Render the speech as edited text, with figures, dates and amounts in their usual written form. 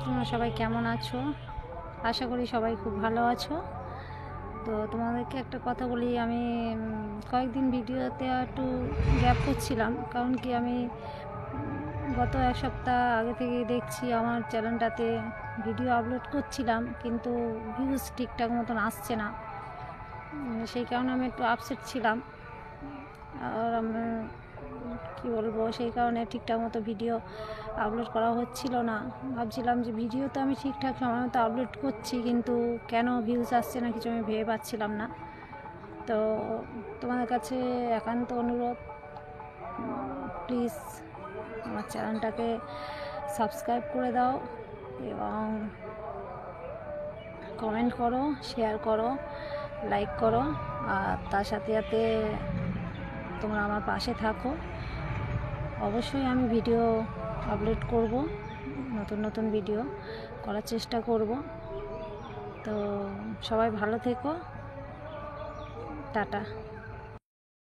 তোমরা সবাই কেমন আছো? আশা করি সবাই খুব ভালো আছো। তো তোমাদেরকে একটা কথা বলি, আমি কয়েকদিন ভিডিওতে একটু গ্যাপ করছিলাম, কারণ কি আমি গত এক সপ্তাহ আগে থেকে দেখছি আমার চ্যানেলটাতে ভিডিও আপলোড করছিলাম, কিন্তু ভিউজ ঠিকঠাক মতন আসছে না। সেই কারণে আমি একটু আপসেট ছিলাম। আর আমার কী বলবো, সেই কারণে ঠিকঠাক মতো ভিডিও আপলোড করা হচ্ছিল না। ভাবছিলাম যে ভিডিও তো আমি ঠিকঠাক সময় মতো আপলোড করছি, কিন্তু কেন ভিউজ আসছে না কিছু আমি ভেবে পাচ্ছিলাম না। তো তোমাদের কাছে একান্ত অনুরোধ, প্লিজ আমার চ্যানেলটাকে সাবস্ক্রাইব করে দাও এবং কমেন্ট করো, শেয়ার করো, লাইক করো, আর তার সাথে সাথে তোমরা আমার পাশে থাকো। অবশ্যই আমি ভিডিও আপলোড করব, নতুন নতুন ভিডিও করার চেষ্টা করব। তো সবাই ভালো থেকো, টাটা।